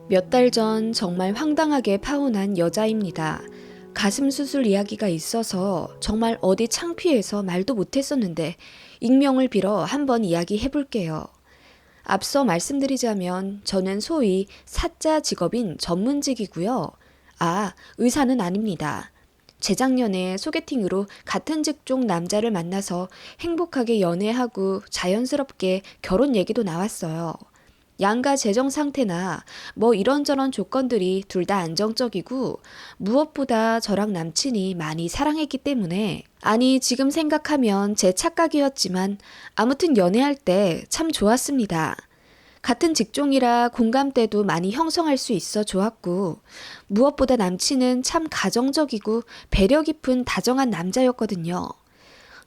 몇 달 전 정말 황당하게 파혼한 여자입니다. 가슴 수술 이야기가 있어서 정말 어디 창피해서 말도 못했었는데 익명을 빌어 한번 이야기해 볼게요. 앞서 말씀드리자면 저는 소위 사자 직업인 전문직이고요. 의사는 아닙니다. 재작년에 소개팅으로 같은 직종 남자를 만나서 행복하게 연애하고 자연스럽게 결혼 얘기도 나왔어요. 양가 재정 상태나 뭐 이런저런 조건들이 둘 다 안정적이고 무엇보다 저랑 남친이 많이 사랑했기 때문에 지금 생각하면 제 착각이었지만 아무튼 연애할 때 참 좋았습니다. 같은 직종이라 공감대도 많이 형성할 수 있어 좋았고 무엇보다 남친은 참 가정적이고 배려 깊은 다정한 남자였거든요.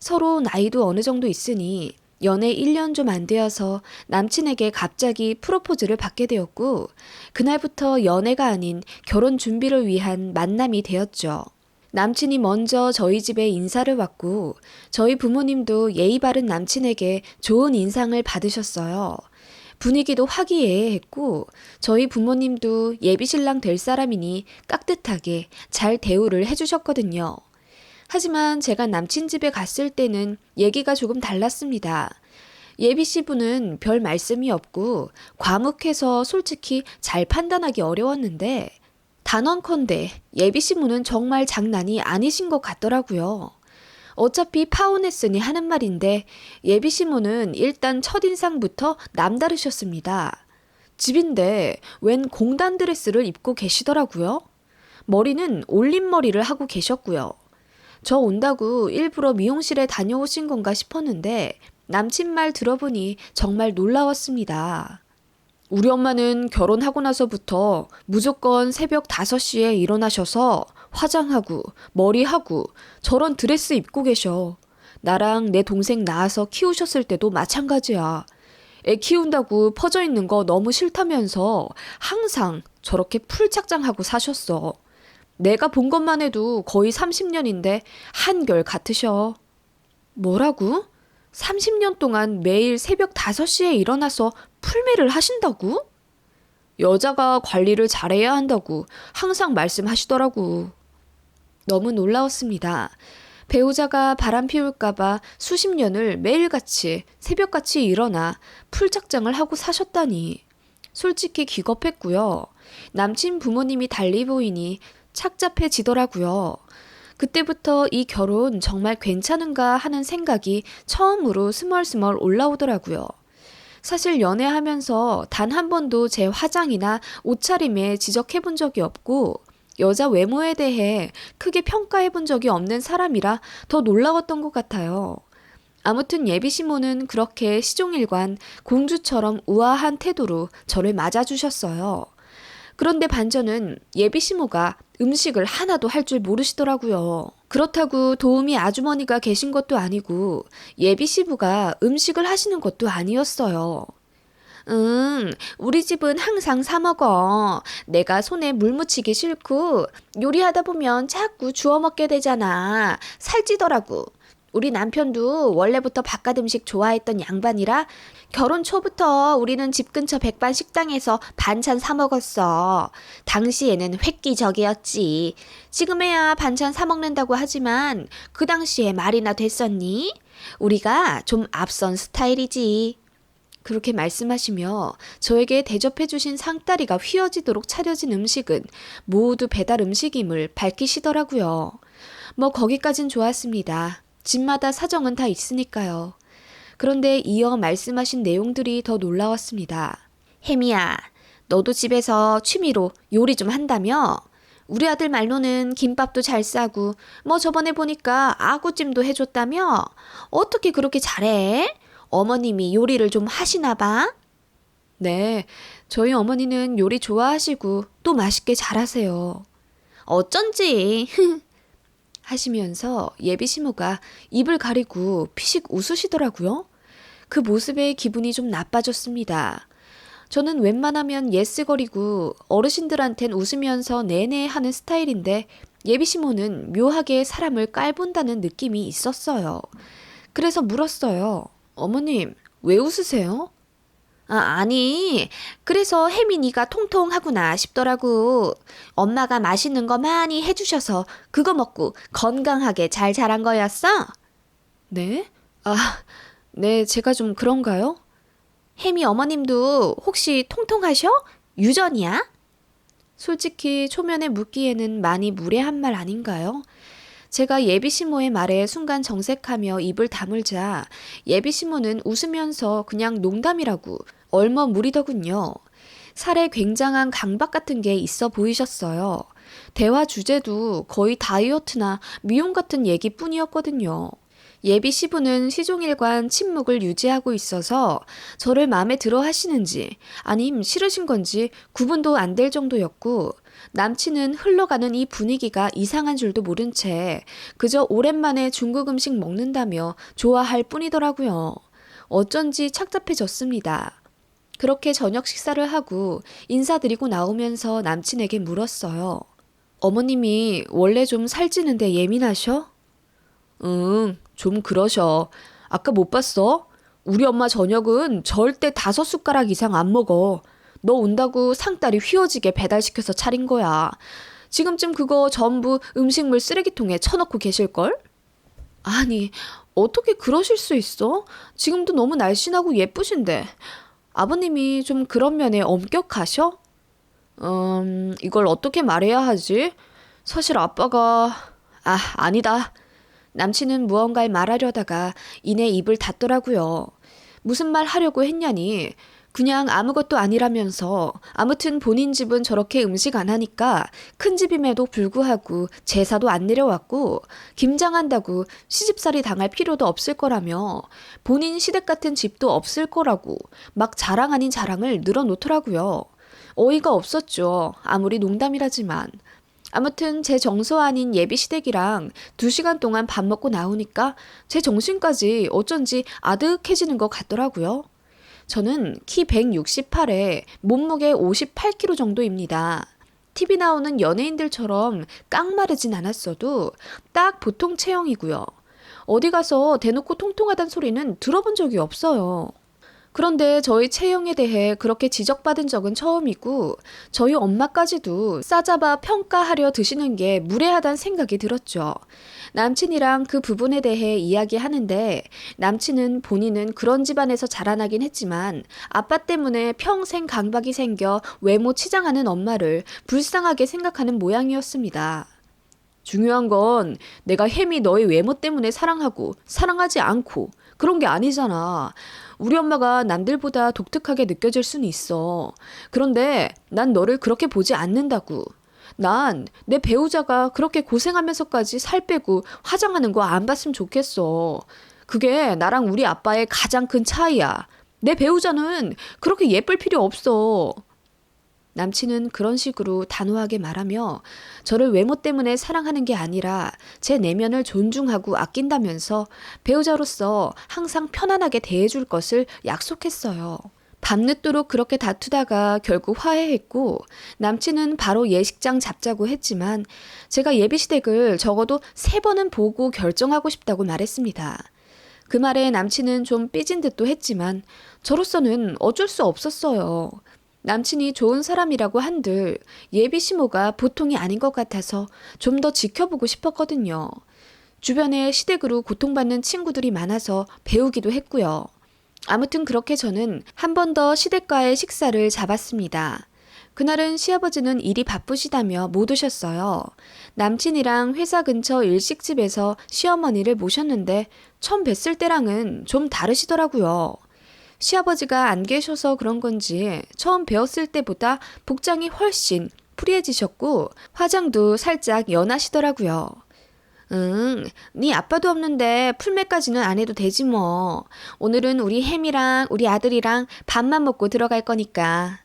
서로 나이도 어느 정도 있으니 연애 1년 좀 안 되어서 남친에게 갑자기 프로포즈를 받게 되었고 그날부터 연애가 아닌 결혼 준비를 위한 만남이 되었죠. 남친이 먼저 저희 집에 인사를 왔고 저희 부모님도 예의 바른 남친에게 좋은 인상을 받으셨어요. 분위기도 화기애애했고 저희 부모님도 예비신랑 될 사람이니 깍듯하게 잘 대우를 해주셨거든요. 하지만 제가 남친 집에 갔을 때는 얘기가 조금 달랐습니다. 예비 씨부는 별 말씀이 없고 과묵해서 솔직히 잘 판단하기 어려웠는데 단언컨대 예비 씨부는 정말 장난이 아니신 것 같더라고요. 어차피 파혼했으니 하는 말인데 예비 씨부는 일단 첫인상부터 남다르셨습니다. 집인데 웬 공단 드레스를 입고 계시더라고요. 머리는 올림머리를 하고 계셨고요. 저 온다고 일부러 미용실에 다녀오신 건가 싶었는데 남친 말 들어보니 정말 놀라웠습니다. 우리 엄마는 결혼하고 나서부터 무조건 새벽 5시에 일어나셔서 화장하고 머리하고 저런 드레스 입고 계셔. 나랑 내 동생 낳아서 키우셨을 때도 마찬가지야. 애 키운다고 퍼져 있는 거 너무 싫다면서 항상 저렇게 풀착장하고 사셨어. 내가 본 것만 해도 거의 30년인데 한결 같으셔. 뭐라고? 30년 동안 매일 새벽 5시에 일어나서 풀매를 하신다고? 여자가 관리를 잘해야 한다고 항상 말씀하시더라고. 너무 놀라웠습니다. 배우자가 바람 피울까봐 수십 년을 매일같이 새벽같이 일어나 풀착장을 하고 사셨다니. 솔직히 기겁했고요. 남친 부모님이 달리 보이니 착잡해지더라고요. 그때부터 이 결혼 정말 괜찮은가 하는 생각이 처음으로 스멀스멀 올라오더라고요. 사실 연애하면서 단 한 번도 제 화장이나 옷차림에 지적해본 적이 없고 여자 외모에 대해 크게 평가해본 적이 없는 사람이라 더 놀라웠던 것 같아요. 아무튼 예비 시모는 그렇게 시종일관 공주처럼 우아한 태도로 저를 맞아주셨어요. 그런데 반전은 예비 시모가 음식을 하나도 할 줄 모르시더라고요. 그렇다고 도우미 아주머니가 계신 것도 아니고 예비 시부가 음식을 하시는 것도 아니었어요. 우리 집은 항상 사 먹어. 내가 손에 물 묻히기 싫고 요리하다 보면 자꾸 주워 먹게 되잖아. 살찌더라고. 우리 남편도 원래부터 바깥 음식 좋아했던 양반이라 결혼 초부터 우리는 집 근처 백반 식당에서 반찬 사 먹었어. 당시에는 획기적이었지. 지금에야 반찬 사 먹는다고 하지만 그 당시에 말이나 됐었니? 우리가 좀 앞선 스타일이지. 그렇게 말씀하시며 저에게 대접해주신 상다리가 휘어지도록 차려진 음식은 모두 배달 음식임을 밝히시더라고요. 뭐 거기까진 좋았습니다. 집마다 사정은 다 있으니까요. 그런데 이어 말씀하신 내용들이 더 놀라웠습니다. 혜미야, 너도 집에서 취미로 요리 좀 한다며? 우리 아들 말로는 김밥도 잘 싸고 뭐 저번에 보니까 아구찜도 해줬다며? 어떻게 그렇게 잘해? 어머님이 요리를 좀 하시나 봐? 네, 저희 어머니는 요리 좋아하시고 또 맛있게 잘하세요. 어쩐지 하시면서 예비 시모가 입을 가리고 피식 웃으시더라고요. 그 모습에 기분이 좀 나빠졌습니다. 저는 웬만하면 예스거리고 어르신들한텐 웃으면서 내내 하는 스타일인데 예비 시모는 묘하게 사람을 깔본다는 느낌이 있었어요. 그래서 물었어요. 어머님, 왜 웃으세요? 아니, 그래서 혜민이가 통통하구나 싶더라고. 엄마가 맛있는 거 많이 해주셔서 그거 먹고 건강하게 잘 자란 거였어? 네? 네, 제가 좀 그런가요? 혜미 어머님도 혹시 통통하셔? 유전이야? 솔직히 초면에 묻기에는 많이 무례한 말 아닌가요? 제가 예비시모의 말에 순간 정색하며 입을 다물자 예비시모는 웃으면서 그냥 농담이라고 얼머무리더군요. 살에 굉장한 강박 같은 게 있어 보이셨어요. 대화 주제도 거의 다이어트나 미용 같은 얘기뿐이었거든요. 예비 시부는 시종일관 침묵을 유지하고 있어서 저를 마음에 들어 하시는지 아님 싫으신 건지 구분도 안 될 정도였고 남친은 흘러가는 이 분위기가 이상한 줄도 모른 채 그저 오랜만에 중국 음식 먹는다며 좋아할 뿐이더라고요. 어쩐지 착잡해졌습니다. 그렇게 저녁 식사를 하고 인사드리고 나오면서 남친에게 물었어요. 어머님이 원래 좀 살찌는데 예민하셔? 응, 좀 그러셔. 아까 못 봤어? 우리 엄마 저녁은 절대 5숟가락 이상 안 먹어. 너 온다고 상다리 휘어지게 배달시켜서 차린 거야. 지금쯤 그거 전부 음식물 쓰레기통에 쳐넣고 계실걸? 아니, 어떻게 그러실 수 있어? 지금도 너무 날씬하고 예쁘신데. 아버님이 좀 그런 면에 엄격하셔? 이걸 어떻게 말해야 하지? 사실 아빠가... 아니다. 남친은 무언가를 말하려다가 이내 입을 닫더라고요. 무슨 말 하려고 했냐니 그냥 아무것도 아니라면서 아무튼 본인 집은 저렇게 음식 안 하니까 큰 집임에도 불구하고 제사도 안 내려왔고 김장한다고 시집살이 당할 필요도 없을 거라며 본인 시댁 같은 집도 없을 거라고 막 자랑 아닌 자랑을 늘어놓더라고요. 어이가 없었죠. 아무리 농담이라지만. 아무튼 제 정서 아닌 예비 시댁이랑 2시간 동안 밥 먹고 나오니까 제 정신까지 어쩐지 아득해지는 것 같더라고요. 저는 키 168에 몸무게 58kg 정도입니다. TV 나오는 연예인들처럼 깡마르진 않았어도 딱 보통 체형이고요. 어디 가서 대놓고 통통하단 소리는 들어본 적이 없어요. 그런데 저희 체형에 대해 그렇게 지적받은 적은 처음이고 저희 엄마까지도 싸잡아 평가하려 드시는 게 무례하다는 생각이 들었죠. 남친이랑 그 부분에 대해 이야기하는데 남친은 본인은 그런 집안에서 자라나긴 했지만 아빠 때문에 평생 강박이 생겨 외모 치장하는 엄마를 불쌍하게 생각하는 모양이었습니다. 중요한 건 내가 혜미 너의 외모 때문에 사랑하고 사랑하지 않고 그런 게 아니잖아. 우리 엄마가 남들보다 독특하게 느껴질 수는 있어. 그런데 난 너를 그렇게 보지 않는다고. 난 내 배우자가 그렇게 고생하면서까지 살 빼고 화장하는 거 안 봤으면 좋겠어. 그게 나랑 우리 아빠의 가장 큰 차이야. 내 배우자는 그렇게 예쁠 필요 없어. 남친은 그런 식으로 단호하게 말하며 저를 외모 때문에 사랑하는 게 아니라 제 내면을 존중하고 아낀다면서 배우자로서 항상 편안하게 대해줄 것을 약속했어요. 밤늦도록 그렇게 다투다가 결국 화해했고 남친은 바로 예식장 잡자고 했지만 제가 예비시댁을 적어도 3번은 보고 결정하고 싶다고 말했습니다. 그 말에 남친은 좀 삐진 듯도 했지만 저로서는 어쩔 수 없었어요. 남친이 좋은 사람이라고 한들 예비 시모가 보통이 아닌 것 같아서 좀 더 지켜보고 싶었거든요. 주변에 시댁으로 고통받는 친구들이 많아서 배우기도 했고요. 아무튼 그렇게 저는 한 번 더 시댁과의 식사를 잡았습니다. 그날은 시아버지는 일이 바쁘시다며 못 오셨어요. 남친이랑 회사 근처 일식집에서 시어머니를 모셨는데 처음 뵀을 때랑은 좀 다르시더라고요. 시아버지가 안 계셔서 그런 건지 처음 배웠을 때보다 복장이 훨씬 프리해지셨고 화장도 살짝 연하시더라고요. 네 아빠도 없는데 풀메까지는 안 해도 되지 뭐. 오늘은 우리 햄이랑 우리 아들이랑 밥만 먹고 들어갈 거니까.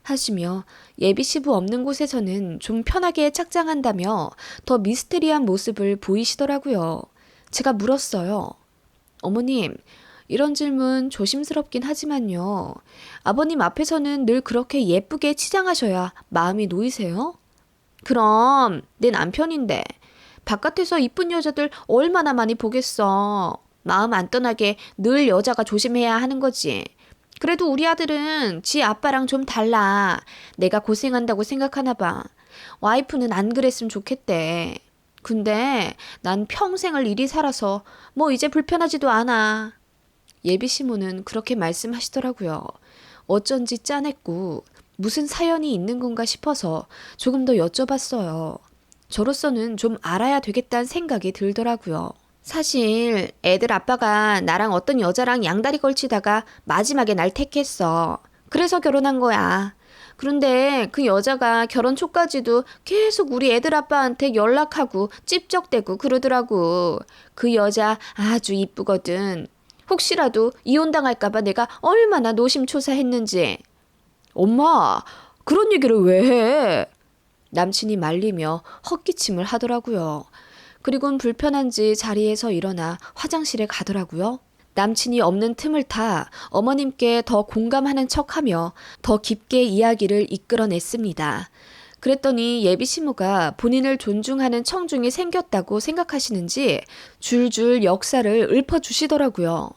하시며 예비 시부 없는 곳에서는 좀 편하게 착장한다며 더 미스테리한 모습을 보이시더라고요. 제가 물었어요. 어머님, 이런 질문 조심스럽긴 하지만요. 아버님 앞에서는 늘 그렇게 예쁘게 치장하셔야 마음이 놓이세요? 그럼 내 남편인데 바깥에서 이쁜 여자들 얼마나 많이 보겠어. 마음 안 떠나게 늘 여자가 조심해야 하는 거지. 그래도 우리 아들은 지 아빠랑 좀 달라. 내가 고생한다고 생각하나 봐. 와이프는 안 그랬으면 좋겠대. 근데 난 평생을 이리 살아서 뭐 이제 불편하지도 않아. 예비 시모는 그렇게 말씀하시더라고요. 어쩐지 짠했고 무슨 사연이 있는 건가 싶어서 조금 더 여쭤봤어요. 저로서는 좀 알아야 되겠다는 생각이 들더라고요. 사실 애들 아빠가 나랑 어떤 여자랑 양다리 걸치다가 마지막에 날 택했어. 그래서 결혼한 거야. 그런데 그 여자가 결혼 초까지도 계속 우리 애들 아빠한테 연락하고 찝적대고 그러더라고. 그 여자 아주 이쁘거든. 혹시라도 이혼당할까봐 내가 얼마나 노심초사했는지. 엄마, 그런 얘기를 왜 해? 남친이 말리며 헛기침을 하더라고요. 그리곤 불편한지 자리에서 일어나 화장실에 가더라고요. 남친이 없는 틈을 타 어머님께 더 공감하는 척하며 더 깊게 이야기를 이끌어냈습니다. 그랬더니 예비 시모가 본인을 존중하는 청중이 생겼다고 생각하시는지 줄줄 역사를 읊어주시더라고요.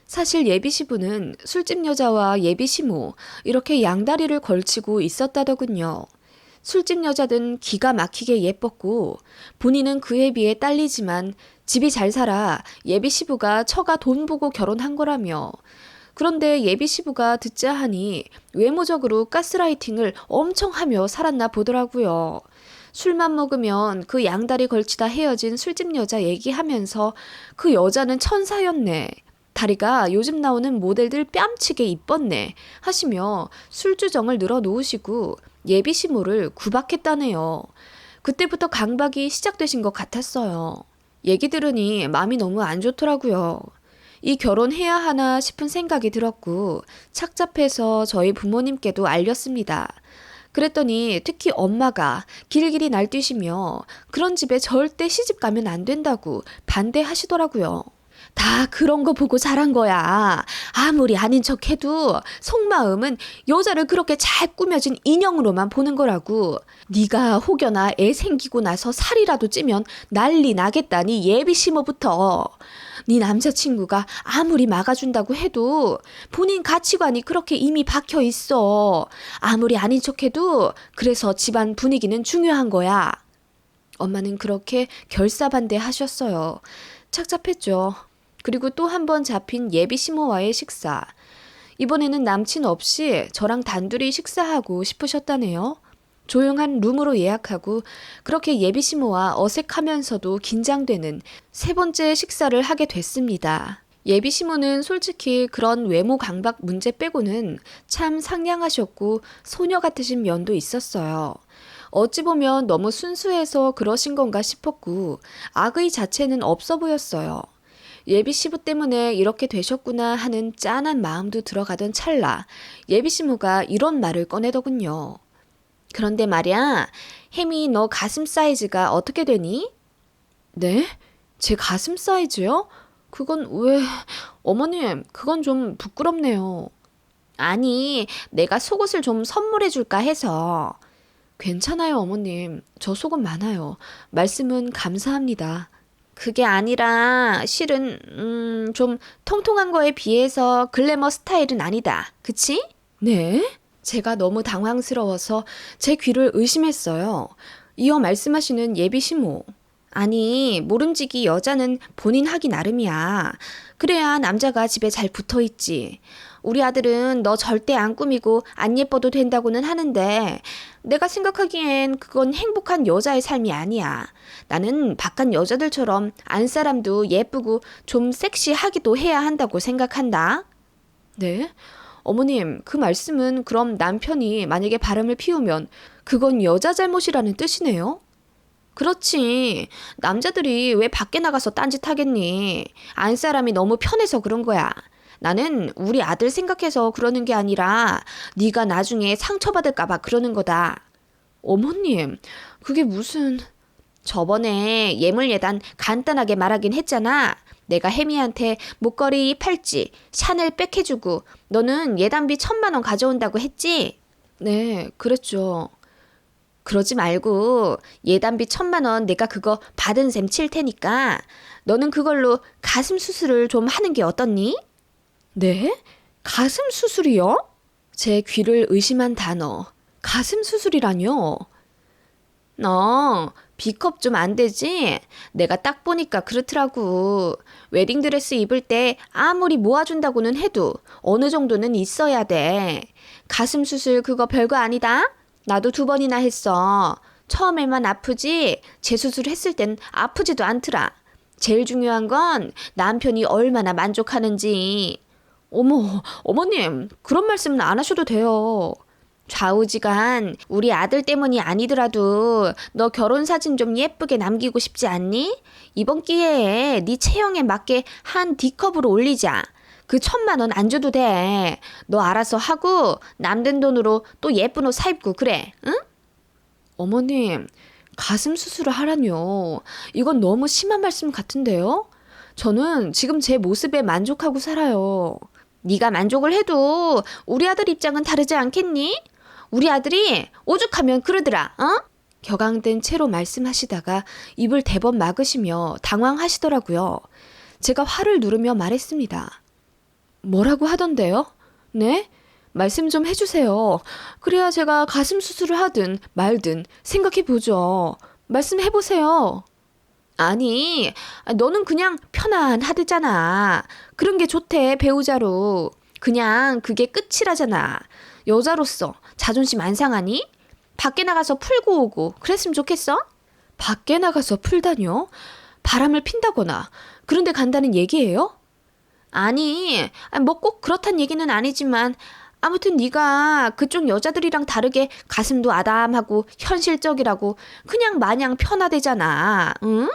사실 예비 시부는 술집 여자와 예비 시모 이렇게 양다리를 걸치고 있었다더군요. 술집 여자든 기가 막히게 예뻤고 본인은 그에 비해 딸리지만 집이 잘 살아 예비 시부가 처가 돈 보고 결혼한 거라며. 그런데 예비 시부가 듣자 하니 외모적으로 가스라이팅을 엄청 하며 살았나 보더라고요. 술만 먹으면 그 양다리 걸치다 헤어진 술집 여자 얘기하면서 그 여자는 천사였네. 다리가 요즘 나오는 모델들 뺨치게 이뻤네 하시며 술주정을 늘어놓으시고 예비 시모를 구박했다네요. 그때부터 강박이 시작되신 것 같았어요. 얘기 들으니 마음이 너무 안 좋더라고요. 이 결혼해야 하나 싶은 생각이 들었고 착잡해서 저희 부모님께도 알렸습니다. 그랬더니 특히 엄마가 길길이 날뛰시며 그런 집에 절대 시집 가면 안 된다고 반대하시더라고요. 다 그런 거 보고 자란 거야. 아무리 아닌 척해도 속마음은 여자를 그렇게 잘 꾸며진 인형으로만 보는 거라고. 네가 혹여나 애 생기고 나서 살이라도 찌면 난리 나겠다니 예비 시모부터. 네 남자친구가 아무리 막아준다고 해도 본인 가치관이 그렇게 이미 박혀 있어. 아무리 아닌 척해도 그래서 집안 분위기는 중요한 거야. 엄마는 그렇게 결사반대하셨어요. 착잡했죠. 그리고 또 한 번 잡힌 예비 시모와의 식사. 이번에는 남친 없이 저랑 단둘이 식사하고 싶으셨다네요. 조용한 룸으로 예약하고 그렇게 예비 시모와 어색하면서도 긴장되는 세 번째 식사를 하게 됐습니다. 예비 시모는 솔직히 그런 외모 강박 문제 빼고는 참 상냥하셨고 소녀 같으신 면도 있었어요. 어찌 보면 너무 순수해서 그러신 건가 싶었고 악의 자체는 없어 보였어요. 예비 시부 때문에 이렇게 되셨구나 하는 짠한 마음도 들어가던 찰나 예비 시모가 이런 말을 꺼내더군요. 그런데 말이야, 혜미 너 가슴 사이즈가 어떻게 되니? 네? 제 가슴 사이즈요? 그건 왜... 어머님, 그건 좀 부끄럽네요. 아니, 내가 속옷을 좀 선물해 줄까 해서. 괜찮아요, 어머님. 저 속옷 많아요. 말씀은 감사합니다. 그게 아니라 실은 좀 통통한 거에 비해서 글래머 스타일은 아니다. 그치? 네? 제가 너무 당황스러워서 제 귀를 의심했어요. 이어 말씀하시는 예비 시모. 아니, 모름지기 여자는 본인 하기 나름이야. 그래야 남자가 집에 잘 붙어 있지. 우리 아들은 너 절대 안 꾸미고 안 예뻐도 된다고는 하는데 내가 생각하기엔 그건 행복한 여자의 삶이 아니야. 나는 바깥 여자들처럼 안사람도 예쁘고 좀 섹시하기도 해야 한다고 생각한다. 네? 어머님, 그 말씀은 그럼 남편이 만약에 바람을 피우면 그건 여자 잘못이라는 뜻이네요? 그렇지. 남자들이 왜 밖에 나가서 딴짓하겠니? 안사람이 너무 편해서 그런 거야. 나는 우리 아들 생각해서 그러는 게 아니라 네가 나중에 상처받을까 봐 그러는 거다. 어머님, 그게 무슨... 저번에 예물예단 간단하게 말하긴 했잖아. 내가 혜미한테 목걸이, 팔찌, 샤넬 백 해주고 너는 예단비 1,000만 원 가져온다고 했지? 네, 그랬죠. 그러지 말고 예단비 1,000만 원 내가 그거 받은 셈 칠 테니까 너는 그걸로 가슴 수술을 좀 하는 게 어떻니? 네? 가슴 수술이요? 제 귀를 의심한 단어. 가슴 수술이라뇨? 너 B컵 좀 안 되지? 내가 딱 보니까 그렇더라고. 웨딩드레스 입을 때 아무리 모아준다고는 해도 어느 정도는 있어야 돼. 가슴 수술 그거 별거 아니다? 나도 2번이나 했어. 처음에만 아프지 재수술 했을 땐 아프지도 않더라. 제일 중요한 건 남편이 얼마나 만족하는지. 어머, 어머님, 그런 말씀은 안 하셔도 돼요. 좌우지간 우리 아들 때문이 아니더라도 너 결혼 사진 좀 예쁘게 남기고 싶지 않니? 이번 기회에 네 체형에 맞게 한 D컵으로 올리자. 그 1,000만 원 안 줘도 돼. 너 알아서 하고 남든 돈으로 또 예쁜 옷 사입고 그래. 응? 어머님, 가슴 수술을 하라뇨. 이건 너무 심한 말씀 같은데요? 저는 지금 제 모습에 만족하고 살아요. 네가 만족을 해도 우리 아들 입장은 다르지 않겠니? 우리 아들이 오죽하면 그러더라, 어? 격앙된 채로 말씀하시다가 입을 대번 막으시며 당황하시더라고요. 제가 화를 누르며 말했습니다. 뭐라고 하던데요? 네? 말씀 좀 해주세요. 그래야 제가 가슴 수술을 하든 말든 생각해보죠. 말씀해보세요. 아니, 너는 그냥 편안하대잖아. 그런 게 좋대, 배우자로. 그냥 그게 끝이라잖아. 여자로서 자존심 안 상하니? 밖에 나가서 풀고 오고 그랬으면 좋겠어? 밖에 나가서 풀다뇨? 바람을 핀다거나 그런 데 간다는 얘기예요? 아니, 뭐 꼭 그렇단 얘기는 아니지만 아무튼 네가 그쪽 여자들이랑 다르게 가슴도 아담하고 현실적이라고 그냥 마냥 편하대잖아. 응?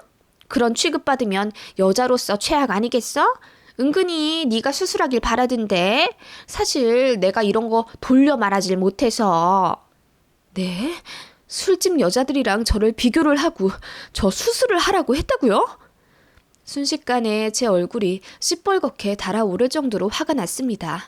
그런 취급받으면 여자로서 최악 아니겠어? 은근히 네가 수술하길 바라던데 사실 내가 이런 거 돌려 말하질 못해서. 네? 술집 여자들이랑 저를 비교를 하고 저 수술을 하라고 했다고요? 순식간에 제 얼굴이 시뻘겋게 달아오를 정도로 화가 났습니다.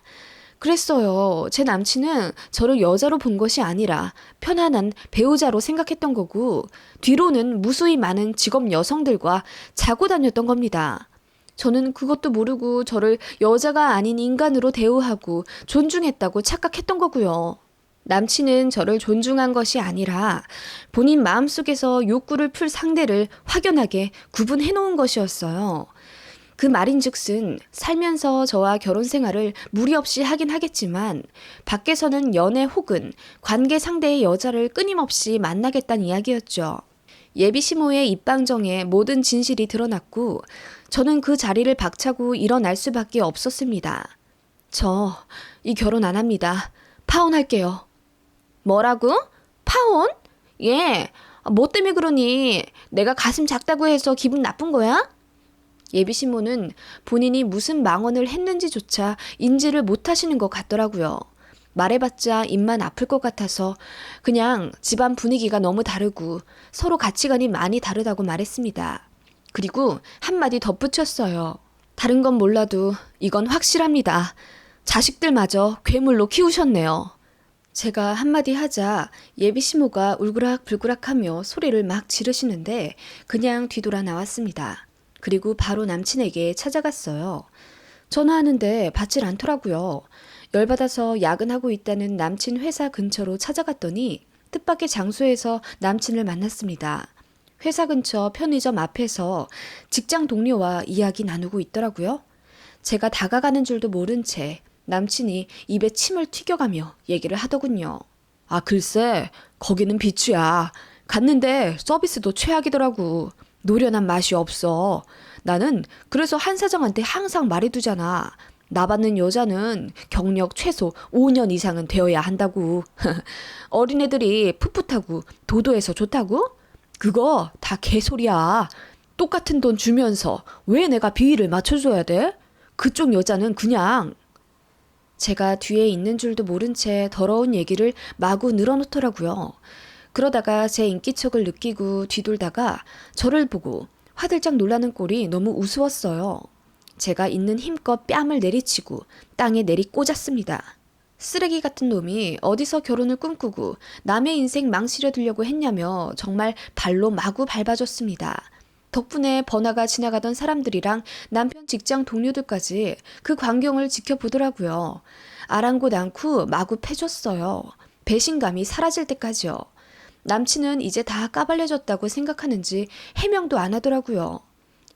그랬어요. 제 남친은 저를 여자로 본 것이 아니라 편안한 배우자로 생각했던 거고 뒤로는 무수히 많은 직업 여성들과 자고 다녔던 겁니다. 저는 그것도 모르고 저를 여자가 아닌 인간으로 대우하고 존중했다고 착각했던 거고요. 남친은 저를 존중한 것이 아니라 본인 마음속에서 욕구를 풀 상대를 확연하게 구분해 놓은 것이었어요. 그 말인즉슨 살면서 저와 결혼 생활을 무리 없이 하긴 하겠지만 밖에서는 연애 혹은 관계 상대의 여자를 끊임없이 만나겠다는 이야기였죠. 예비 시모의 입방정에 모든 진실이 드러났고 저는 그 자리를 박차고 일어날 수밖에 없었습니다. 저 이 결혼 안 합니다. 파혼할게요. 뭐라고? 파혼? 예, 뭐 때문에 그러니? 내가 가슴 작다고 해서 기분 나쁜 거야? 예비 시모는 본인이 무슨 망언을 했는지조차 인지를 못하시는 것 같더라고요. 말해봤자 입만 아플 것 같아서 그냥 집안 분위기가 너무 다르고 서로 가치관이 많이 다르다고 말했습니다. 그리고 한마디 덧붙였어요. 다른 건 몰라도 이건 확실합니다. 자식들마저 괴물로 키우셨네요. 제가 한마디 하자 예비 시모가 울그락불그락하며 소리를 막 지르시는데 그냥 뒤돌아 나왔습니다. 그리고 바로 남친에게 찾아갔어요. 전화하는데 받질 않더라고요. 열받아서 야근하고 있다는 남친 회사 근처로 찾아갔더니 뜻밖의 장소에서 남친을 만났습니다. 회사 근처 편의점 앞에서 직장 동료와 이야기 나누고 있더라고요. 제가 다가가는 줄도 모른 채 남친이 입에 침을 튀겨가며 얘기를 하더군요. 아, 글쎄, 거기는 비추야. 갔는데 서비스도 최악이더라고. 노련한 맛이 없어. 나는 그래서 한 사장한테 항상 말해두잖아. 나 받는 여자는 경력 최소 5년 이상은 되어야 한다고. 어린애들이 풋풋하고 도도해서 좋다고? 그거 다 개소리야. 똑같은 돈 주면서 왜 내가 비위를 맞춰줘야 돼? 그쪽 여자는 그냥. 제가 뒤에 있는 줄도 모른 채 더러운 얘기를 마구 늘어놓더라고요. 그러다가 제 인기척을 느끼고 뒤돌다가 저를 보고 화들짝 놀라는 꼴이 너무 우스웠어요. 제가 있는 힘껏 뺨을 내리치고 땅에 내리꽂았습니다. 쓰레기 같은 놈이 어디서 결혼을 꿈꾸고 남의 인생 망치려 들려고 했냐며 정말 발로 마구 밟아줬습니다. 덕분에 번화가 지나가던 사람들이랑 남편 직장 동료들까지 그 광경을 지켜보더라고요. 아랑곳 않고 마구 패줬어요. 배신감이 사라질 때까지요. 남친은 이제 다 까발려졌다고 생각하는지 해명도 안 하더라고요.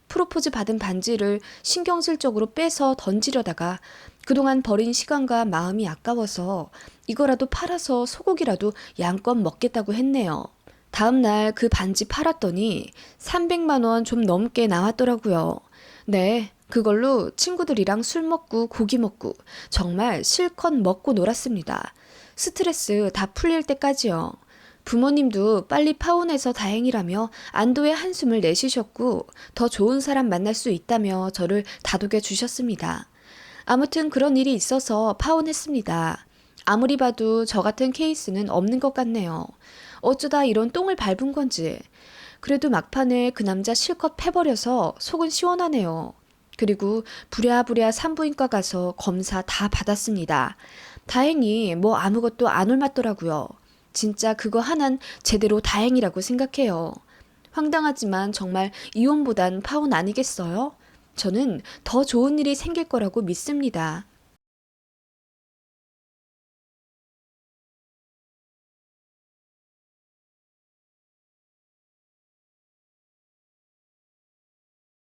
프로포즈 받은 반지를 신경질적으로 빼서 던지려다가 그동안 버린 시간과 마음이 아까워서 이거라도 팔아서 소고기라도 양껏 먹겠다고 했네요. 다음 날 그 반지 팔았더니 300만 원 좀 넘게 나왔더라고요. 네, 그걸로 친구들이랑 술 먹고 고기 먹고 정말 실컷 먹고 놀았습니다. 스트레스 다 풀릴 때까지요. 부모님도 빨리 파혼해서 다행이라며 안도의 한숨을 내쉬셨고 더 좋은 사람 만날 수 있다며 저를 다독여 주셨습니다. 아무튼 그런 일이 있어서 파혼했습니다. 아무리 봐도 저 같은 케이스는 없는 것 같네요. 어쩌다 이런 똥을 밟은 건지. 그래도 막판에 그 남자 실컷 패버려서 속은 시원하네요. 그리고 부랴부랴 산부인과 가서 검사 다 받았습니다. 다행히 뭐 아무것도 안 옮았더라고요. 진짜 그거 하나는 제대로 다행이라고 생각해요. 황당하지만 정말 이혼보단 파혼 아니겠어요? 저는 더 좋은 일이 생길 거라고 믿습니다.